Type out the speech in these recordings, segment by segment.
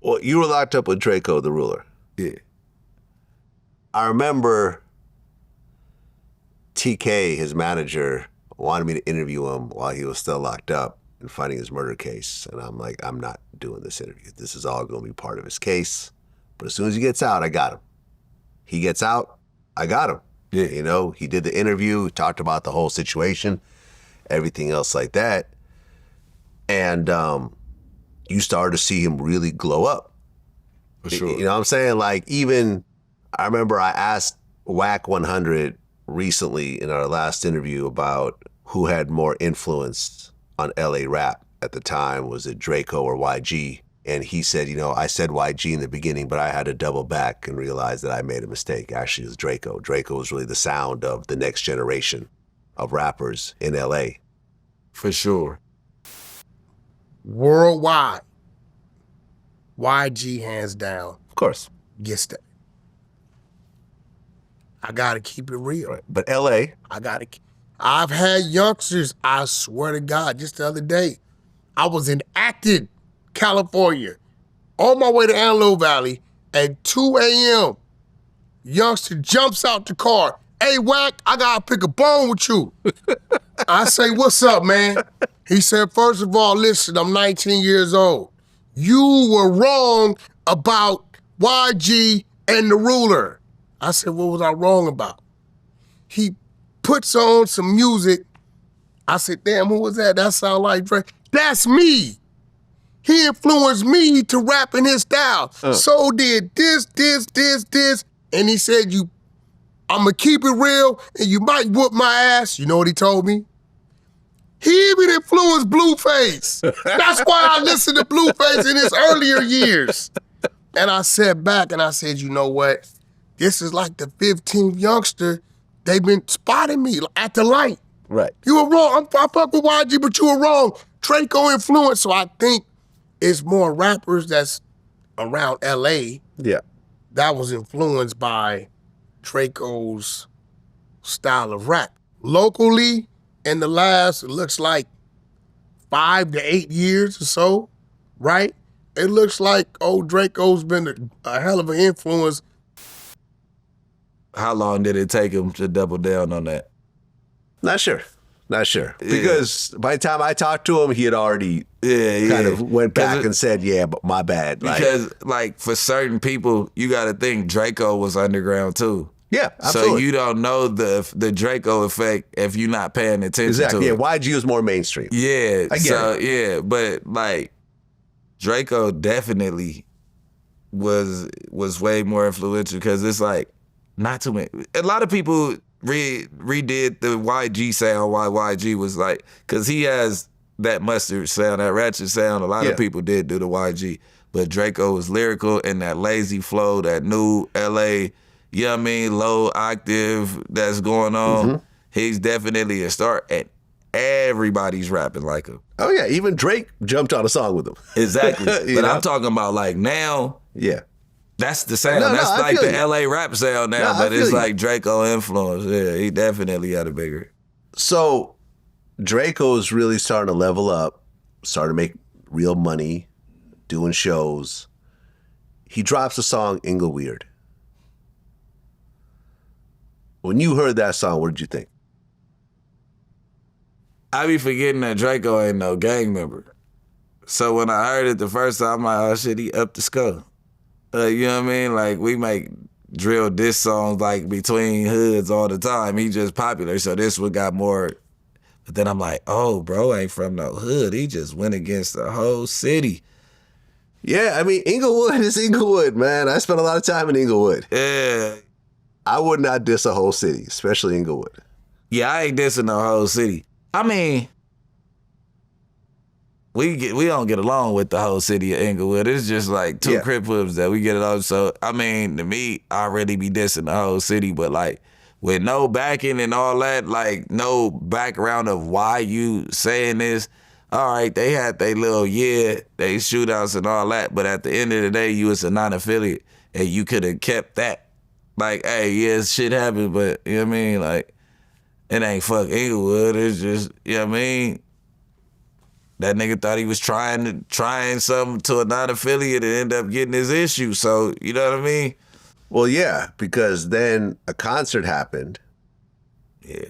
Well, you were locked up with Drakeo the Ruler. Yeah. I remember TK, his manager, wanted me to interview him while he was still locked up and fighting his murder case. And I'm like, I'm not doing this interview. This is all going to be part of his case. But as soon as he gets out, I got him. He gets out, I got him. Yeah. You know, he did the interview, talked about the whole situation, everything else like that. And you started to see him really glow up. For sure. You know what I'm saying? Like, even, I remember I asked Wack100 recently in our last interview about who had more influence on LA rap at the time. Was it Draco or YG? And he said, you know, I said YG in the beginning, but I had to double back and realize that I made a mistake. Actually, it was Draco. Draco was really the sound of the next generation of rappers in LA. For sure. Worldwide, YG hands down Of course. gets that. I gotta keep it real. Right. But LA, I've had youngsters, I swear to God, just the other day, I was in Acton, California, on my way to Antelope Valley at 2 a.m. Youngster jumps out the car. Hey, Wack, I gotta pick a bone with you. I say, what's up, man? He said, first of all, listen, I'm 19 years old. You were wrong about YG and the Ruler. I said, what was I wrong about? He puts on some music. I said, damn, who was that? That sound like Drake. That's me. He influenced me to rap in his style. So did this. And he said, I'm gonna keep it real and you might whoop my ass. You know what he told me? He even influenced Blueface. That's why I listened to Blueface in his earlier years. And I sat back and I said, you know what? This is like the 15th youngster. They've been spotting me at the light. right. You were wrong. I fuck with YG, but you were wrong. Draco influence. So I think it's more rappers that's around LA Yeah. that was influenced by Draco's style of rap. Locally, in the last, it looks like 5 to 8 years or so, right? It looks like old Draco's been a hell of an influence. How long did it take him to double down on that? Not sure. Because by the time I talked to him, he had already kind of went back and said, yeah, but my bad. Because, like, for certain people, you got to think Draco was underground, too. Yeah, absolutely. So you don't know the Draco effect if you're not paying attention Exactly. to Yeah, it. YG was more mainstream. Yeah. I get it. Yeah, but, like, Draco definitely was way more influential because it's, like, not too many. A lot of people redid the YG sound, why YG was like, because he has that mustard sound, that ratchet sound. A lot of people did do the YG, but Draco was lyrical and that lazy flow, that new LA, you know what I mean, low octave that's going on. Mm-hmm. He's definitely a star, and everybody's rapping like him. Oh, yeah. Even Drake jumped on a song with him. Exactly. But I'm talking about like now. Yeah. That's the sound. That's like the LA rap sound now, but it's like Draco influence. Yeah, he definitely had a bigger. So Draco's really starting to level up, starting to make real money, doing shows. He drops the song Inglewood. When you heard that song, what did you think? I be forgetting that Draco ain't no gang member. So when I heard it the first time, I'm like, oh shit, he up the skull. You know what I mean? Like, we make drill diss songs like between hoods all the time. He just popular, so this one got more. But then I'm like, oh, bro ain't from no hood. He just went against the whole city. Yeah, I mean, Inglewood is Inglewood, man. I spent a lot of time in Inglewood. Yeah. I would not diss a whole city, especially Inglewood. Yeah, I ain't dissing the whole city. I mean, we don't get along with the whole city of Inglewood. It's just like two crip hoods that we get along. So, I mean, to me, I really be dissing the whole city, but like with no backing and all that, like no background of why you saying this, all right, they had they little, they shootouts and all that, but at the end of the day, you was a non-affiliate and you could have kept that. Like, hey, yeah, shit happened, but, you know what I mean? Like, it ain't fuck Inglewood. It's just, you know what I mean? That nigga thought he was trying something to a non-affiliate and end up getting his issue. So, you know what I mean? Well, yeah, because then a concert happened. Yeah.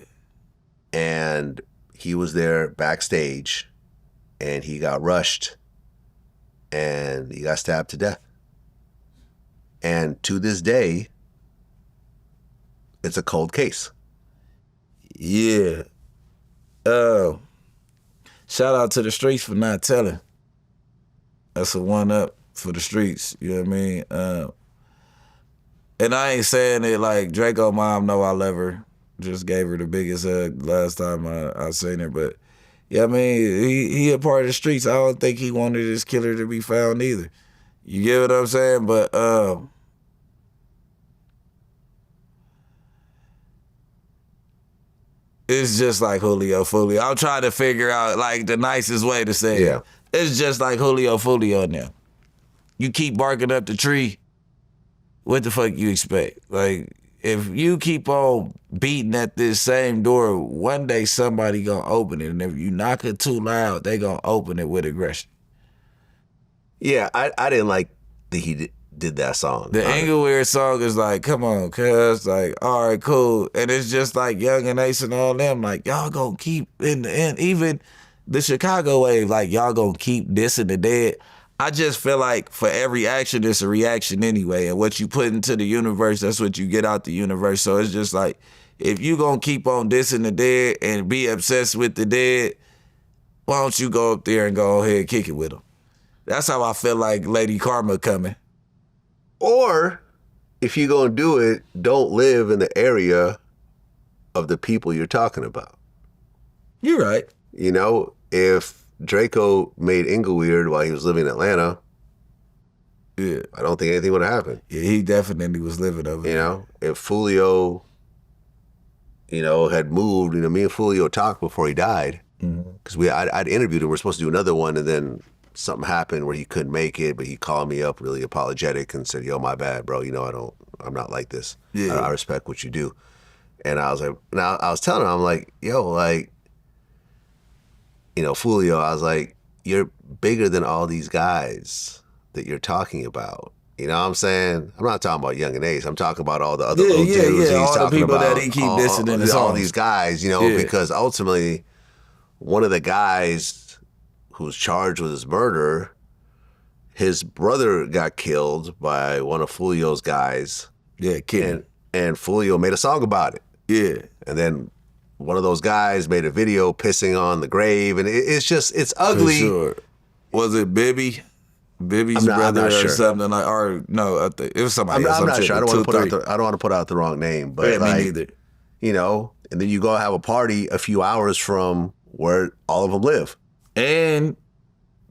And he was there backstage, and he got rushed, and he got stabbed to death. And to this day, it's a cold case. Yeah. Shout out to the streets for not telling. That's a one up for the streets. You know what I mean? And I ain't saying it like Draco mom know I love her. Just gave her the biggest hug last time I seen her. But yeah, I mean, he a part of the streets. I don't think he wanted his killer to be found either. You get what I'm saying? But it's just like Julio Fulio. I'm trying to figure out like the nicest way to say it. It's just like Julio Fulio now. You keep barking up the tree, what the fuck you expect? Like, if you keep on beating at this same door, one day somebody gonna open it. And if you knock it too loud, they gonna open it with aggression. Yeah, I didn't like that he did that song. The Inglewood song is like, come on, cuz, like, all right, cool. And it's just like Young and Ace and all them, like, y'all gonna keep in the end, even the Chicago wave, like, y'all gonna keep dissing the dead. I just feel like for every action, it's a reaction anyway. And what you put into the universe, that's what you get out the universe. So it's just like, if you gonna keep on dissing the dead and be obsessed with the dead, why don't you go up there and go ahead and kick it with them? That's how I feel like Lady Karma coming. Or if you're going to do it, don't live in the area of the people you're talking about. You're right. You know, if Draco made Inglewood while he was living in Atlanta, yeah, I don't think anything would have happened. Yeah, he definitely was living over there. You know, if Fulio, you know, had moved, you know, me and Fulio talked before he died. Because I'd interviewed him. We're supposed to do another one, and then something happened where he couldn't make it, but he called me up really apologetic and said, yo, my bad, bro. You know, I'm not like this. Yeah. I respect what you do. And I was like, now I was telling him, I'm like, yo, like, you know, Fulio, I was like, you're bigger than all these guys that you're talking about. You know what I'm saying? I'm not talking about Young and Ace. I'm talking about all the other little dudes. Yeah, he's all the talking people about, that he keep dissing in his all songs. these guys, you know, because ultimately one of the guys who's charged with his murder, his brother got killed by one of Fulio's guys. Yeah, kid. And Fulio made a song about it. Yeah. And then one of those guys made a video pissing on the grave, and it's ugly. For sure. Was it Bibby's brother or something like? Or no, I think it was somebody else. I'm not sure. I don't want to put out the wrong name, but yeah, like, me neither. You know, and then you go have a party a few hours from where all of them live. And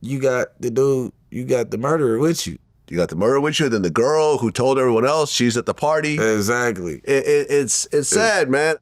you got the murderer with you. You got the murderer with you, then the girl who told everyone else she's at the party. Exactly. It's sad, man.